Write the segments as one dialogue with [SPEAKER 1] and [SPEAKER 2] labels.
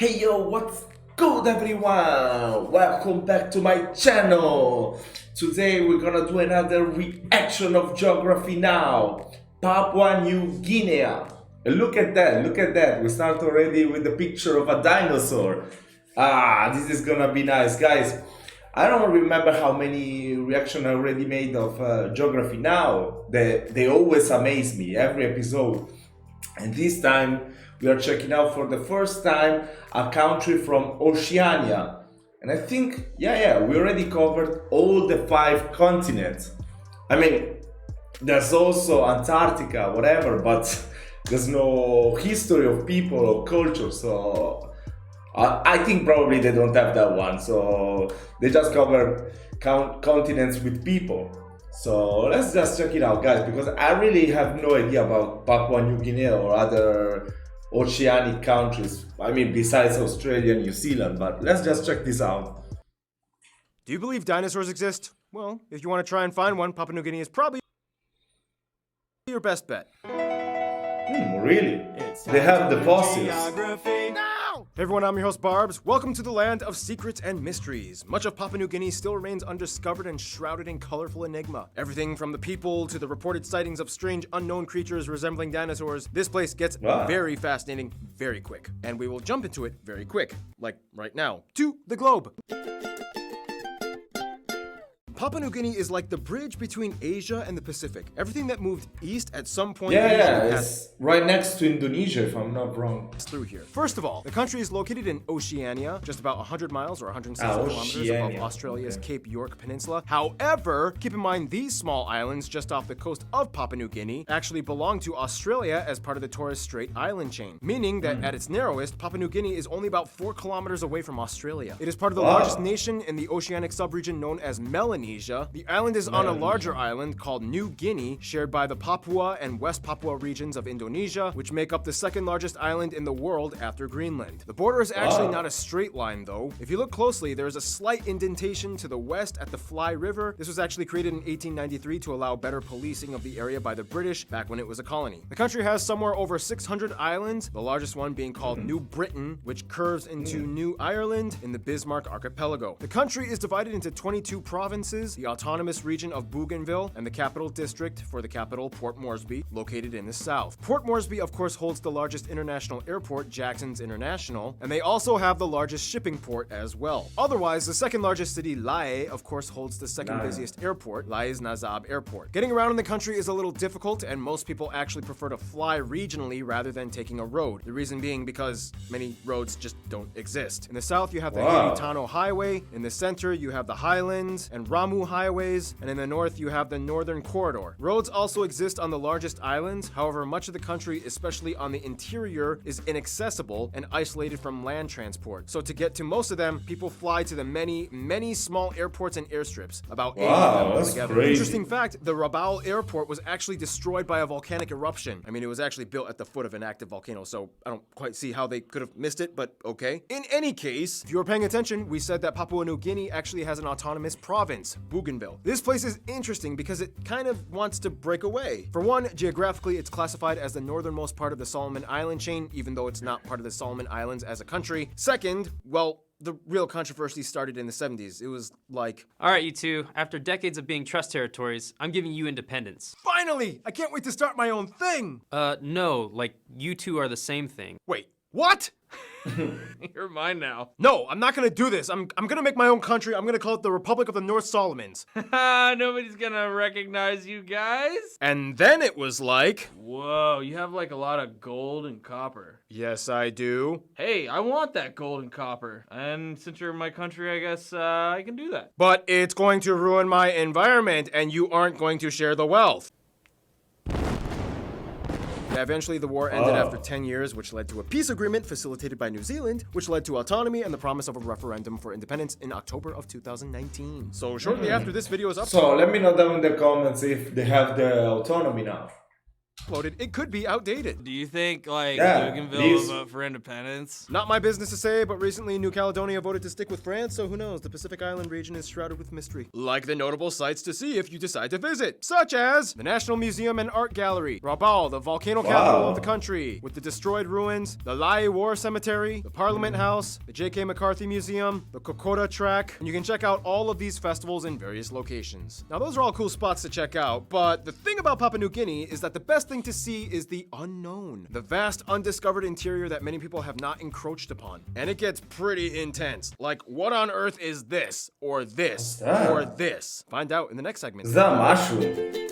[SPEAKER 1] Hey yo, what's good everyone? Welcome back to my channel. Today we're gonna do another reaction of geography now. Papua New Guinea. Look at that. We start already with the picture of a dinosaur. This is gonna be nice, guys. I don't remember how many reaction I already made of geography now. They always amaze me, every episode. And this time we are checking out for the first time a country from Oceania. And I think, we already covered all the 5 continents. I mean, there's also Antarctica, whatever, but there's no history of people or culture, so I think probably they don't have that one. So they just cover continents with people. So let's just check it out, guys, because I really have no idea about Papua New Guinea or other oceanic countries. I mean, besides Australia and New Zealand, but let's just check this out.
[SPEAKER 2] Do you believe dinosaurs exist? Well, if you want to try and find one, Papua New Guinea is probably your best bet.
[SPEAKER 1] Really? They have the fossils.
[SPEAKER 2] Hey everyone, I'm your host Barbs. Welcome to the land of secrets and mysteries. Much of Papua New Guinea still remains undiscovered and shrouded in colorful enigma. Everything from the people to the reported sightings of strange unknown creatures resembling dinosaurs. This place gets very fascinating very quick. And we will jump into it very quick, like right now, to the globe. Papua New Guinea is like the bridge between Asia and the Pacific. Everything that moved east at some point
[SPEAKER 1] It's right next to Indonesia, if I'm not wrong.
[SPEAKER 2] Through here. First of all, the country is located in Oceania, just about 100 miles or 160 kilometers above Australia's Cape York Peninsula. However, keep in mind these small islands just off the coast of Papua New Guinea actually belong to Australia as part of the Torres Strait island chain, meaning that at its narrowest, Papua New Guinea is only about 4 kilometers away from Australia. It is part of the largest nation in the oceanic subregion known as Melanesia. The island is on a larger island called New Guinea, shared by the Papua and West Papua regions of Indonesia, which make up the second largest island in the world after Greenland. The border is actually not a straight line though. If you look closely, there is a slight indentation to the west at the Fly River. This was actually created in 1893 to allow better policing of the area by the British back when it was a colony. The country has somewhere over 600 islands, the largest one being called New Britain, which curves into New Ireland in the Bismarck Archipelago. The country is divided into 22 provinces, the autonomous region of Bougainville, and the capital district for the capital, Port Moresby, located in the south. Port Moresby, of course, holds the largest international airport, Jackson's International, and they also have the largest shipping port as well. Otherwise, the second largest city, Lae, of course, holds the second busiest airport, Lae's Nazab Airport. Getting around in the country is a little difficult, and most people actually prefer to fly regionally rather than taking a road. The reason being because many roads just don't exist. In the south, you have the Haritano Highway. In the center, you have the Highlands and Ramu highways, and in the north you have the Northern Corridor. Roads also exist on the largest islands, however much of the country, especially on the interior, is inaccessible and isolated from land transport. So to get to most of them, people fly to the many small airports and airstrips, about 8 of them altogether.
[SPEAKER 1] Crazy.
[SPEAKER 2] Interesting fact, the Rabaul airport was actually destroyed by a volcanic eruption. I mean, it was actually built at the foot of an active volcano, so I don't quite see how they could have missed it, but okay. In any case, if you were paying attention, we said that Papua New Guinea actually has an autonomous province, Bougainville. This place is interesting because it kind of wants to break away. For one, geographically, it's classified as the northernmost part of the Solomon Island chain, even though it's not part of the Solomon Islands as a country. Second, well, the real controversy started in the 70s. It was like,
[SPEAKER 3] all right, you two, after decades of being trust territories, I'm giving you independence.
[SPEAKER 2] finally! I can't wait to start my own thing!
[SPEAKER 3] No, like, you two are the same thing.
[SPEAKER 2] Wait, what?
[SPEAKER 3] You're mine now.
[SPEAKER 2] No, I'm not gonna do this. I'm gonna make my own country. I'm gonna call it the Republic of the North Solomons.
[SPEAKER 3] Nobody's gonna recognize you guys.
[SPEAKER 2] And then it was like,
[SPEAKER 3] Whoa, you have like a lot of gold and copper.
[SPEAKER 2] yes, I do.
[SPEAKER 3] Hey, I want that gold and copper. And since you're in my country, I guess I can do that.
[SPEAKER 2] But it's going to ruin my environment, and you aren't going to share the wealth. Yeah, eventually the war ended after 10 years, which led to a peace agreement facilitated by New Zealand, which led to autonomy and the promise of a referendum for independence in October of 2019. So shortly after this video is up.
[SPEAKER 1] So let me know down in the comments if they have the autonomy now.
[SPEAKER 2] uploaded, it could be outdated.
[SPEAKER 3] Do you think, like,
[SPEAKER 1] Yeah,
[SPEAKER 3] Bougainville
[SPEAKER 1] please.
[SPEAKER 3] will vote for independence?
[SPEAKER 2] Not my business to say, but recently New Caledonia voted to stick with France, so who knows? The Pacific Island region is shrouded with mystery. Like the notable sites to see if you decide to visit, such as the National Museum and Art Gallery, Rabaul, the volcano capital of the country, with the destroyed ruins, the Lae War Cemetery, the Parliament House, the J.K. McCarthy Museum, the Kokoda Track, and you can check out all of these festivals in various locations. Now those are all cool spots to check out, but the thing about Papua New Guinea is that the best thing to see is the unknown, the vast undiscovered interior that many people have not encroached upon. And it gets pretty intense. Like, what on earth is this, or this, or this? Find out in the next segment.
[SPEAKER 1] Is that a mushroom?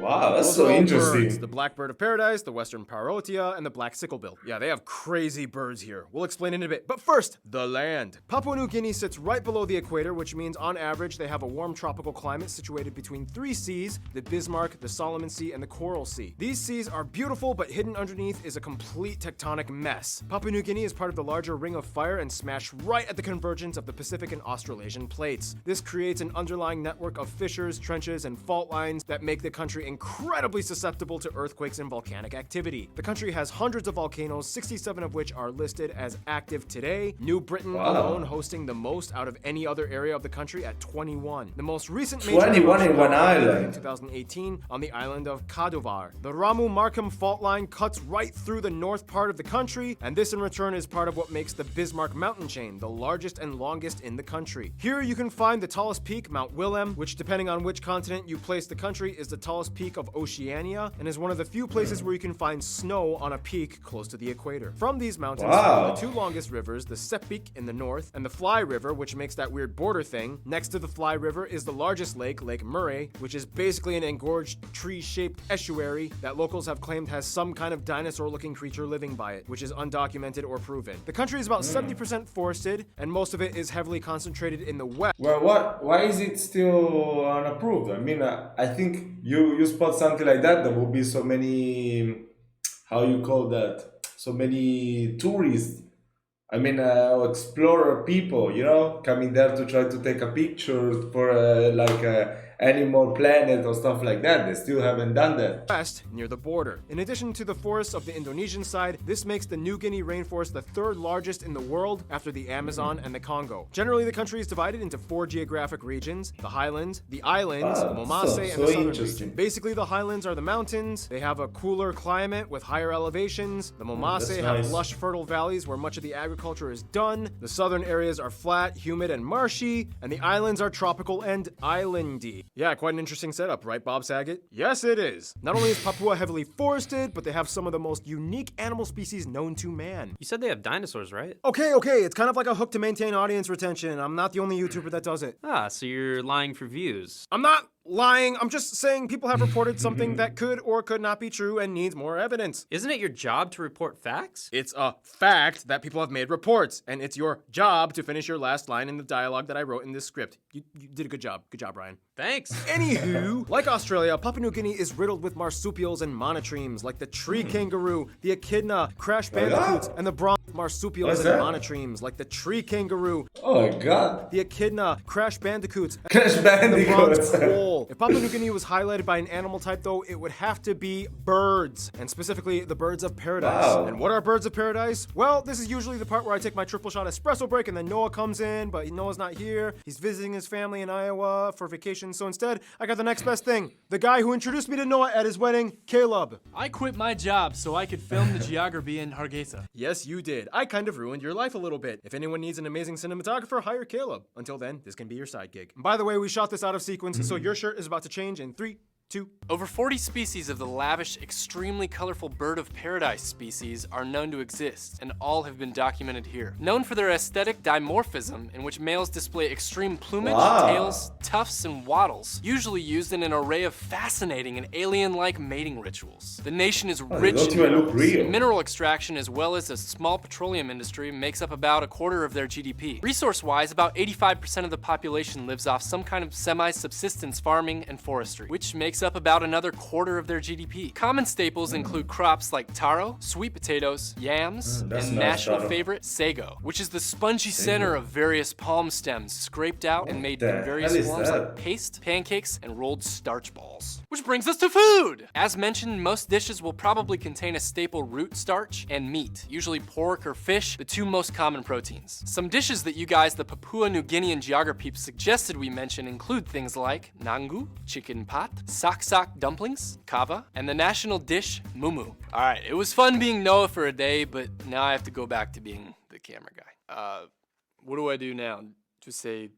[SPEAKER 1] Wow, that's
[SPEAKER 2] Those
[SPEAKER 1] so
[SPEAKER 2] are all
[SPEAKER 1] interesting.
[SPEAKER 2] birds. The black bird of paradise, the western parotia, and the black sicklebill. Yeah, they have crazy birds here. We'll explain in a bit. But first, the land. Papua New Guinea sits right below the equator, which means on average they have a warm tropical climate situated between 3 seas, the Bismarck, the Solomon Sea, and the Coral Sea. These seas are beautiful, but hidden underneath is a complete tectonic mess. Papua New Guinea is part of the larger Ring of Fire and smashed right at the convergence of the Pacific and Australasian plates. This creates an underlying network of fissures, trenches, and fault lines that make the country incredibly susceptible to earthquakes and volcanic activity. The country has hundreds of volcanoes, 67 of which are listed as active today. New Britain alone hosting the most out of any other area of the country at 21. The most recent major
[SPEAKER 1] 21 in one
[SPEAKER 2] in
[SPEAKER 1] island.
[SPEAKER 2] 2018 on the island of Kadovar. The Ramu-Markham fault line cuts right through the north part of the country, and this in return is part of what makes the Bismarck mountain chain the largest and longest in the country. Here you can find the tallest peak, Mount Willem, which depending on which continent you place the country is the tallest peak of Oceania and is one of the few places where you can find snow on a peak close to the equator. From these mountains flow the 2 longest rivers, the Sepik in the north and the Fly River, which makes that weird border thing. Next to the Fly River is the largest lake, Lake Murray, which is basically an engorged tree-shaped estuary that locals have claimed has some kind of dinosaur-looking creature living by it, which is undocumented or proven. The country is about 70% forested, and most of it is heavily concentrated in the west.
[SPEAKER 1] Well, why is it still unapproved? I mean, I think you spot something like that, there will be so many, how you call that, so many tourists. I mean, explorer people, you know, coming there to try to take a picture for like Animal Planet or stuff like that. They still haven't done that.
[SPEAKER 2] West, near the border. In addition to the forests of the Indonesian side, this makes the New Guinea rainforest the 3rd largest in the world after the Amazon and the Congo. Generally, the country is divided into 4 geographic regions: the highlands, the islands, the Momase, and the southern region. Basically, the highlands are the mountains. They have a cooler climate with higher elevations. The Momase have lush, fertile valleys where much of the agriculture is done. The southern areas are flat, humid, and marshy, and the islands are tropical and islandy. Yeah, quite an interesting setup, right, Bob Saget? Yes, it is. Not only is Papua heavily forested, but they have some of the most unique animal species known to man.
[SPEAKER 4] You said they have dinosaurs, right?
[SPEAKER 2] Okay, it's kind of like a hook to maintain audience retention. I'm not the only YouTuber that does it.
[SPEAKER 4] Ah, so you're lying for views.
[SPEAKER 2] I'm not lying. I'm just saying people have reported something that could or could not be true and needs more evidence.
[SPEAKER 4] Isn't it your job to report facts?
[SPEAKER 2] It's a fact that people have made reports, and it's your job to finish your last line in the dialogue that I wrote in this script. You did a good job. Good job, Ryan.
[SPEAKER 4] Thanks.
[SPEAKER 2] Anywho, like Australia, Papua New Guinea is riddled with marsupials and monotremes like the tree kangaroo, the echidna, crash bandicoots, and the bronze marsupials and monotremes like the tree kangaroo.
[SPEAKER 1] Oh my god.
[SPEAKER 2] The echidna, crash bandicoots,
[SPEAKER 1] Crash
[SPEAKER 2] and the bronze
[SPEAKER 1] bandicoots.
[SPEAKER 2] quoll. If Papua New Guinea was highlighted by an animal type, though, it would have to be birds, and specifically the birds of paradise.
[SPEAKER 1] Wow.
[SPEAKER 2] And what are birds of paradise? Well, this is usually the part where I take my triple shot espresso break and then Noah comes in, but Noah's not here. He's visiting his family in Iowa for vacation, so instead, I got the next best thing. The guy who introduced me to Noah at his wedding, Caleb.
[SPEAKER 5] I quit my job so I could film the geography in Hargeisa.
[SPEAKER 2] Yes, you did. I kind of ruined your life a little bit. If anyone needs an amazing cinematographer, hire Caleb. Until then, this can be your side gig. And by the way, we shot this out of sequence, so your shirt is about to change in 3, 2.
[SPEAKER 5] Over 40 species of the lavish, extremely colorful bird of paradise species are known to exist, and all have been documented here. Known for their aesthetic dimorphism, in which males display extreme plumage, tails, tufts, and wattles, usually used in an array of fascinating and alien-like mating rituals. The nation is rich in minerals. Mineral extraction, as well as a small petroleum industry, makes up about a quarter of their GDP. Resource-wise, about 85% of the population lives off some kind of semi-subsistence farming and forestry, which makes makes up about another quarter of their GDP. Common staples include crops like taro, sweet potatoes, yams, and
[SPEAKER 1] nice,
[SPEAKER 5] national
[SPEAKER 1] taro.
[SPEAKER 5] favorite, sago, which is the spongy center of various palm stems scraped out and made
[SPEAKER 1] the
[SPEAKER 5] in various
[SPEAKER 1] hell is
[SPEAKER 5] forms
[SPEAKER 1] that?
[SPEAKER 5] like paste, pancakes, and rolled starch balls. Which brings us to food! As mentioned, most dishes will probably contain a staple root starch and meat, usually pork or fish, the two most common proteins. Some dishes that you guys, the Papua New Guinean geography suggested we mention include things like nangu, chicken pat, sak-sak dumplings, kava, and the national dish, mumu. Alright, it was fun being Noah for a day, but now I have to go back to being the camera guy. What do I do now? Just say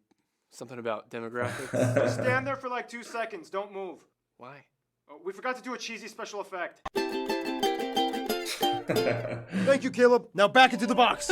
[SPEAKER 5] something about demographics?
[SPEAKER 2] Just stand there for like 2 seconds. Don't move.
[SPEAKER 5] Why?
[SPEAKER 2] Oh, we forgot to do a cheesy special effect. Thank you, Caleb. Now back into the box.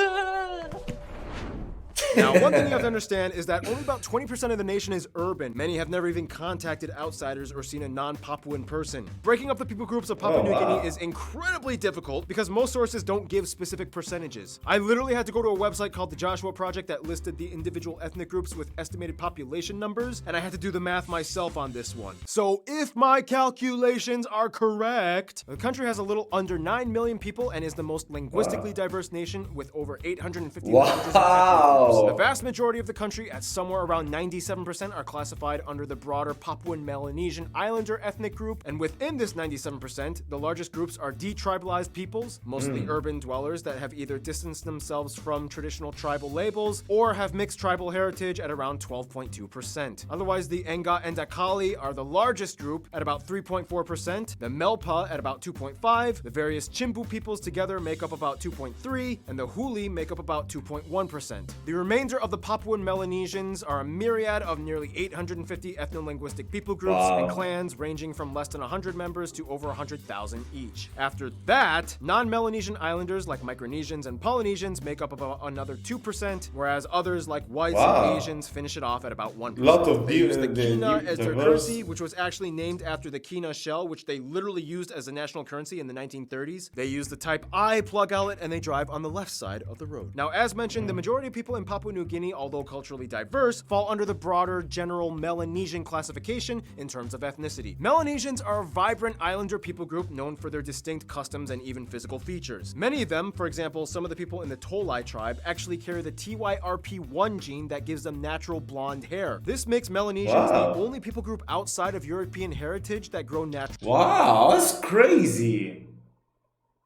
[SPEAKER 2] Now, one thing you have to understand is that only about 20% of the nation is urban. Many have never even contacted outsiders or seen a non-Papuan person. Breaking up the people groups of Papua New Guinea is incredibly difficult because most sources don't give specific percentages. I literally had to go to a website called the Joshua Project that listed the individual ethnic groups with estimated population numbers, and I had to do the math myself on this one. So if my calculations are correct, the country has a little under 9 million people and is the most linguistically diverse nation with over 850 languages and ethnic groups. The vast majority of the country, at somewhere around 97%, are classified under the broader Papuan Melanesian Islander ethnic group, and within this 97%, the largest groups are detribalized peoples, mostly urban dwellers that have either distanced themselves from traditional tribal labels or have mixed tribal heritage at around 12.2%. Otherwise, the Enga and Akali are the largest group at about 3.4%, the Melpa at about 2.5%, the various Chimpu peoples together make up about 2.3%, and the Huli make up about 2.1%. The remainder of the Papuan Melanesians are a myriad of nearly 850 ethno-linguistic people groups and clans ranging from less than 100 members to over 100,000 each. After that, non-Melanesian islanders like Micronesians and Polynesians make up about another 2%, whereas others like whites and Asians finish it off at about 1%. They use the kina as their currency, which was actually named after the kina shell, which they literally used as a national currency in the 1930s. They use the Type I plug outlet and they drive on the left side of the road. Now, as mentioned, the majority of people in Papua New Guinea, although culturally diverse, fall under the broader general Melanesian classification in terms of ethnicity. Melanesians are a vibrant islander people group known for their distinct customs and even physical features. Many of them, for example, some of the people in the Tolai tribe, actually carry the TYRP1 gene that gives them natural blonde hair. This makes Melanesians the only people group outside of European heritage that grow naturally.
[SPEAKER 1] Wow, that's crazy.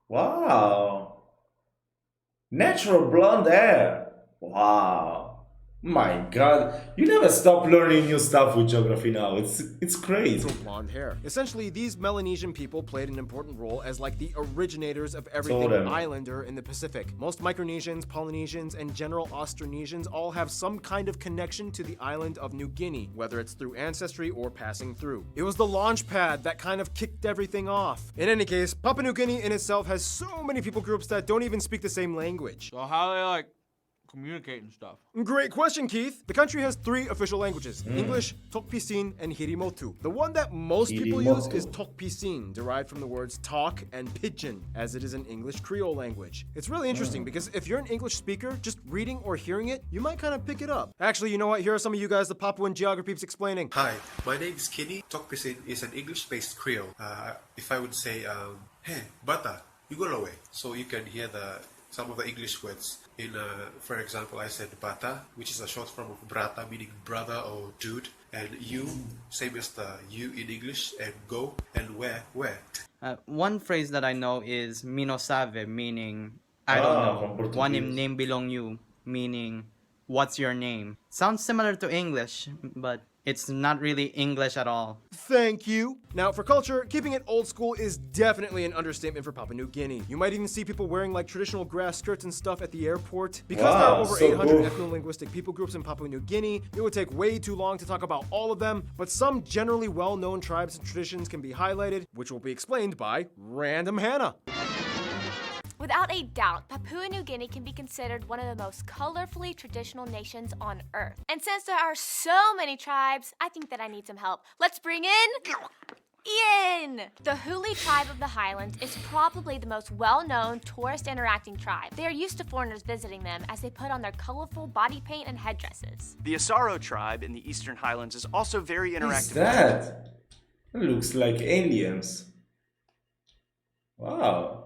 [SPEAKER 1] Wow. Natural blonde hair. Wow. My God, you never stop learning new stuff with geography now. It's crazy.
[SPEAKER 2] Blonde hair. Essentially, these Melanesian people played an important role as like the originators of everything islander in the Pacific. Most Micronesians, Polynesians, and general Austronesians all have some kind of connection to the island of New Guinea, whether it's through ancestry or passing through. It was the launch pad that kind of kicked everything off. In any case, Papua New Guinea in itself has so many people groups that don't even speak the same language.
[SPEAKER 3] So how they like communicate and stuff?
[SPEAKER 2] Great question, Keith. The country has 3 official languages: English, Tok Pisin, and Hirimotu. The one that most people use is Tok Pisin, derived from the words talk and pigeon, as it is an English Creole language. It's really interesting because if you're an English speaker, just reading or hearing it, you might kind of pick it up. Actually, you know what? Here are some of you guys the Papuan geography peeps explaining.
[SPEAKER 6] Hi, my name is Kenny. Tok Pisin is an English-based Creole. If I would say, hey, bata, you go away. So you can hear some of the English words. For example, I said bata, which is a short form of brata, meaning brother or dude, and you, same as the you in English, and go, and where.
[SPEAKER 7] One phrase that I know is minosave, meaning I don't know. One name belong you, meaning what's your name. Sounds similar to English, but it's not really English at all.
[SPEAKER 2] Thank you. Now, for culture, keeping it old school is definitely an understatement for Papua New Guinea. You might even see people wearing like traditional grass skirts and stuff at the airport. Because there are over 800 ethno-linguistic people groups in Papua New Guinea, it would take way too long to talk about all of them, but some generally well-known tribes and traditions can be highlighted, which will be explained by Random Hannah.
[SPEAKER 8] Without a doubt, Papua New Guinea can be considered one of the most colorfully traditional nations on Earth. And since there are so many tribes, I think that I need some help. Let's bring in Ian! The Huli tribe of the Highlands is probably the most well-known tourist interacting tribe. They are used to foreigners visiting them as they put on their colorful body paint and headdresses.
[SPEAKER 9] The Asaro tribe in the Eastern Highlands is also very interactive.
[SPEAKER 1] Who's that? It looks like aliens. Wow.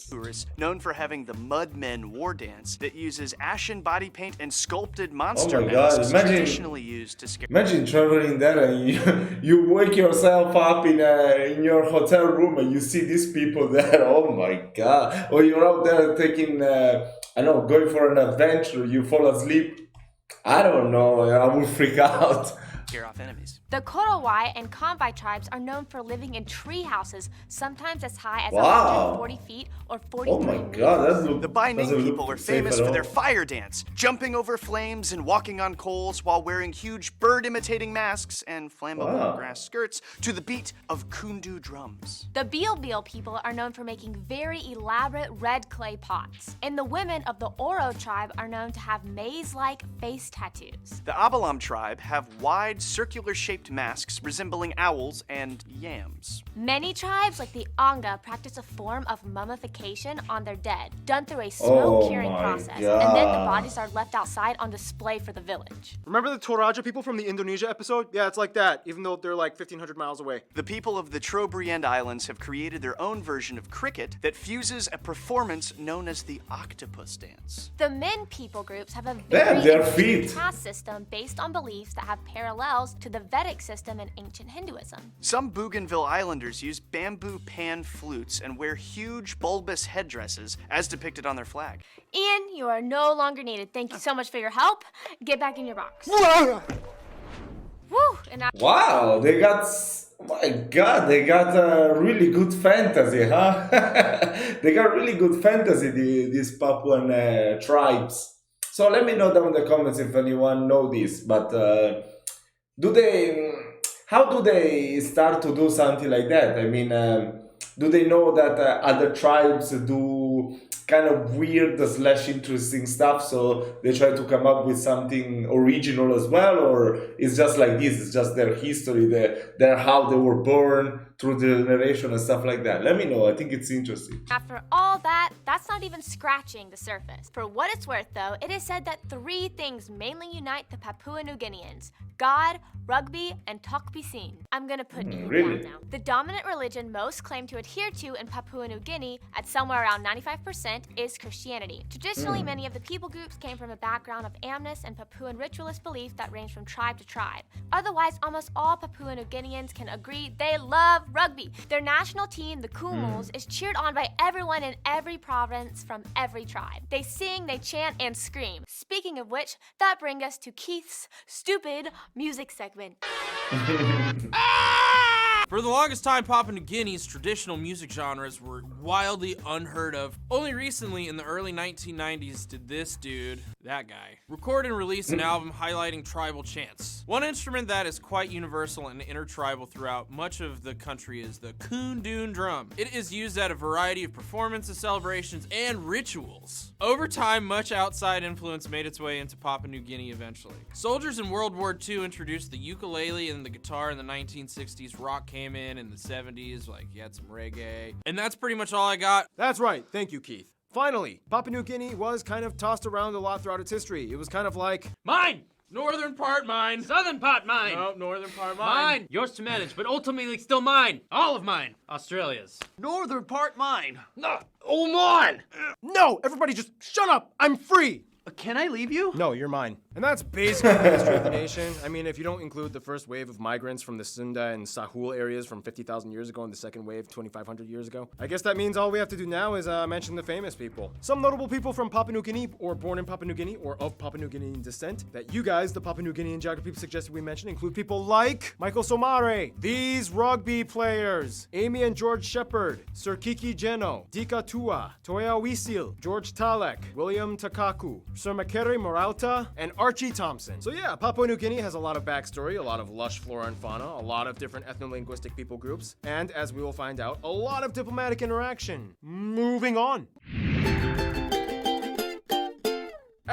[SPEAKER 9] Tourists, known for having the Mudmen war dance that uses ashen body paint and sculpted
[SPEAKER 1] Oh
[SPEAKER 9] monster
[SPEAKER 1] my god,
[SPEAKER 9] masks traditionally used to scare.
[SPEAKER 1] imagine traveling there and you wake yourself up in your hotel room and you see these people there. Oh my god. Or you're out there taking, I don't know, going for an adventure, you fall asleep. I don't know, I would freak out.
[SPEAKER 9] Scare off enemies.
[SPEAKER 8] The Korowai and Konbai tribes are known for living in tree houses, sometimes as high as
[SPEAKER 1] Wow.
[SPEAKER 8] 140 feet or 43
[SPEAKER 1] Oh my
[SPEAKER 8] meters.
[SPEAKER 1] god, that's look.
[SPEAKER 9] The Bai Ning
[SPEAKER 1] doesn't look
[SPEAKER 9] people are
[SPEAKER 1] safe
[SPEAKER 9] famous
[SPEAKER 1] at
[SPEAKER 9] for their
[SPEAKER 1] all.
[SPEAKER 9] fire dance, jumping over flames and walking on coals while wearing huge bird-imitating masks and flammable
[SPEAKER 1] Wow.
[SPEAKER 9] grass skirts to the beat of kundu drums.
[SPEAKER 8] The Bilbil people are known for making very elaborate red clay pots. And the women of the Oro tribe are known to have maze-like face tattoos.
[SPEAKER 9] The Abalam tribe have wide, circular-shaped masks resembling owls and yams.
[SPEAKER 8] Many tribes, like the Anga, practice a form of mummification on their dead, done through a smoke-curing
[SPEAKER 1] my
[SPEAKER 8] process. And then the
[SPEAKER 1] God.
[SPEAKER 8] bodies are left outside on display for the village.
[SPEAKER 2] Remember the Toraja people from the Indonesia episode? Yeah, it's like that, even though they're like 1,500 miles away.
[SPEAKER 9] The people of the Trobriand Islands have created their own version of cricket that fuses a performance known as the octopus dance.
[SPEAKER 8] The Min people groups have a
[SPEAKER 1] Damn,
[SPEAKER 8] very
[SPEAKER 1] their
[SPEAKER 8] interesting
[SPEAKER 1] feet.
[SPEAKER 8] caste system based on beliefs that have parallels to the Vedic system in ancient Hinduism.
[SPEAKER 9] Some Bougainville Islanders use bamboo pan flutes and wear huge bulbous headdresses as depicted on their flag.
[SPEAKER 8] Ian, you are no longer needed. Thank you so much for your help. Get back in your box. Woo! And now
[SPEAKER 1] Wow, they got. Oh my god, they got really good fantasy, huh? They got really good fantasy, these Papuan tribes. So let me know down in the comments if anyone know this. But do they? How do they start to do something like that? I mean, do they know that other tribes do kind of weird / interesting stuff, so they try to come up with something original as well, or it's just like this? It's just their history, their how they were born through the generation and stuff like that. Let me know. I think it's interesting.
[SPEAKER 8] after all that, that's not even scratching the surface. For what it's worth, though, it is said that 3 things mainly unite the Papua New Guineans: God, rugby, and Tokpisin. I'm gonna put Ian
[SPEAKER 1] really?
[SPEAKER 8] down now. The dominant religion most claim to adhere to in Papua New Guinea, at somewhere around 95%, is Christianity. Traditionally, many of the people groups came from a background of Amnist and Papuan ritualist belief that ranged from tribe to tribe. Otherwise, almost all Papua New Guineans can agree they love rugby. Their national team, the Kumuls, is cheered on by everyone in every province from every tribe. They sing, they chant, and scream. Speaking of which, that brings us to Keith's stupid music segment.
[SPEAKER 3] For the longest time, Papua New Guinea's traditional music genres were wildly unheard of. Only recently, in the early 1990s, did this dude, that guy, record and release an album highlighting tribal chants. One instrument that is quite universal and intertribal throughout much of the country is the kundu drum. It is used at a variety of performances, celebrations, and rituals. Over time, much outside influence made its way into Papua New Guinea eventually. Soldiers in World War II introduced the ukulele and the guitar in the 1960s. Rock came in the 70s, like you had some reggae. And that's pretty much all I got.
[SPEAKER 2] That's right. Thank you, Keith. Finally, Papua New Guinea was kind of tossed around a lot throughout its history. It was kind of like,
[SPEAKER 3] Mine! Northern part mine.
[SPEAKER 10] Southern part mine.
[SPEAKER 3] No, northern part mine.
[SPEAKER 10] Mine. Yours to manage, but ultimately still mine. All of mine. Australia's.
[SPEAKER 9] Northern part mine.
[SPEAKER 10] No. Oh, mine.
[SPEAKER 2] no, everybody just shut up. I'm free.
[SPEAKER 9] Can I leave you?
[SPEAKER 2] No, you're mine. And that's basically the history of the nation. I mean, if you don't include the first wave of migrants from the Sunda and Sahul areas from 50,000 years ago and the second wave 2,500 years ago, I guess that means all we have to do now is mention the famous people. Some notable people from Papua New Guinea, or born in Papua New Guinea, or of Papua New Guinean descent, that you guys, the Papua New Guinean geography people, suggested we mention include people like Michael Somare, these rugby players, Amy and George Shepard, Sir Kiki Geno, Dika Tua, Toya Wisil, George Talek, William Takaku, Sir Makere Moralta, and Archie Thompson. So yeah, Papua New Guinea has a lot of backstory, a lot of lush flora and fauna, a lot of different ethno-linguistic people groups, and as we will find out, a lot of diplomatic interaction. Moving on.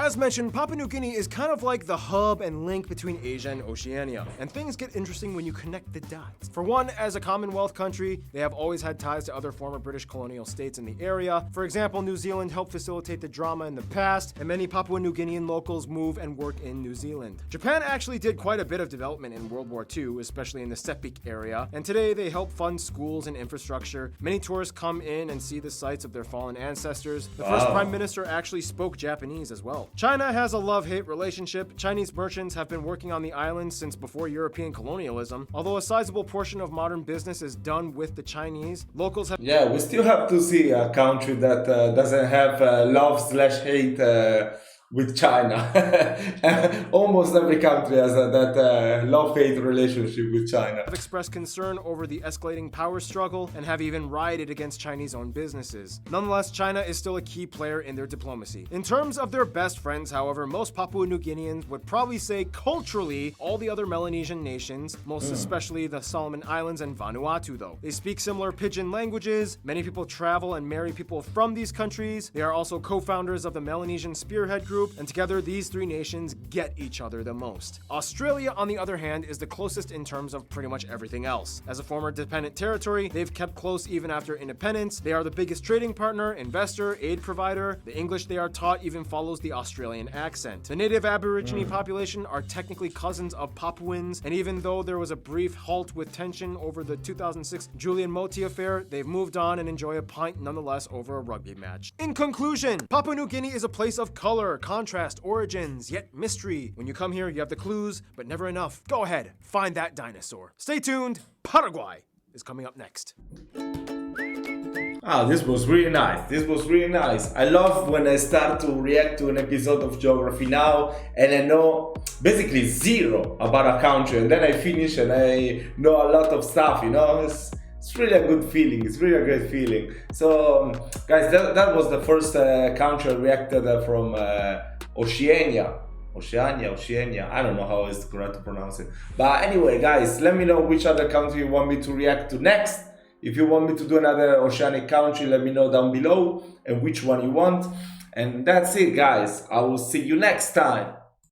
[SPEAKER 2] As mentioned, Papua New Guinea is kind of like the hub and link between Asia and Oceania, and things get interesting when you connect the dots. For one, as a Commonwealth country, they have always had ties to other former British colonial states in the area. For example, New Zealand helped facilitate the drama in the past, and many Papua New Guinean locals move and work in New Zealand. Japan actually did quite a bit of development in World War II, especially in the Sepik area, and today they help fund schools and infrastructure. Many tourists come in and see the sites of their fallen ancestors. The first prime minister actually spoke Japanese as well. China has a love-hate relationship. Chinese merchants have been working on the island since before European colonialism. Although a sizable portion of modern business is done with the Chinese, locals have...
[SPEAKER 1] Yeah, we still have to see a country that doesn't have love/hate with China. Almost every country has that love-hate relationship with China.
[SPEAKER 2] Have expressed concern over the escalating power struggle and have even rioted against Chinese-owned businesses. Nonetheless, China is still a key player in their diplomacy. In terms of their best friends, however, most Papua New Guineans would probably say culturally all the other Melanesian nations, most especially the Solomon Islands and Vanuatu though. They speak similar pidgin languages, many people travel and marry people from these countries. They are also co-founders of the Melanesian Spearhead Group, and together these three nations get each other the most. Australia, on the other hand, is the closest in terms of pretty much everything else. As a former dependent territory, they've kept close even after independence. They are the biggest trading partner, investor, aid provider. The English they are taught even follows the Australian accent. The native Aborigine population are technically cousins of Papuans, and even though there was a brief halt with tension over the 2006 Julian Moti affair, they've moved on and enjoy a pint nonetheless over a rugby match. In conclusion, Papua New Guinea is a place of color, contrast, origins, yet mystery. When you come here, you have the clues, but never enough. Go ahead, find that dinosaur. Stay tuned, Paraguay is coming up next.
[SPEAKER 1] Ah, this was really nice. This was really nice. I love when I start to react to an episode of Geography Now and I know basically zero about a country, and then I finish and I know a lot of stuff, you know? It's really a good feeling. It's really a great feeling. So, guys, that was the first country I reacted from Oceania. Oceania. I don't know how it's correct to pronounce it. But anyway, guys, let me know which other country you want me to react to next. If you want me to do another oceanic country, let me know down below and which one you want. And that's it, guys. I will see you next time.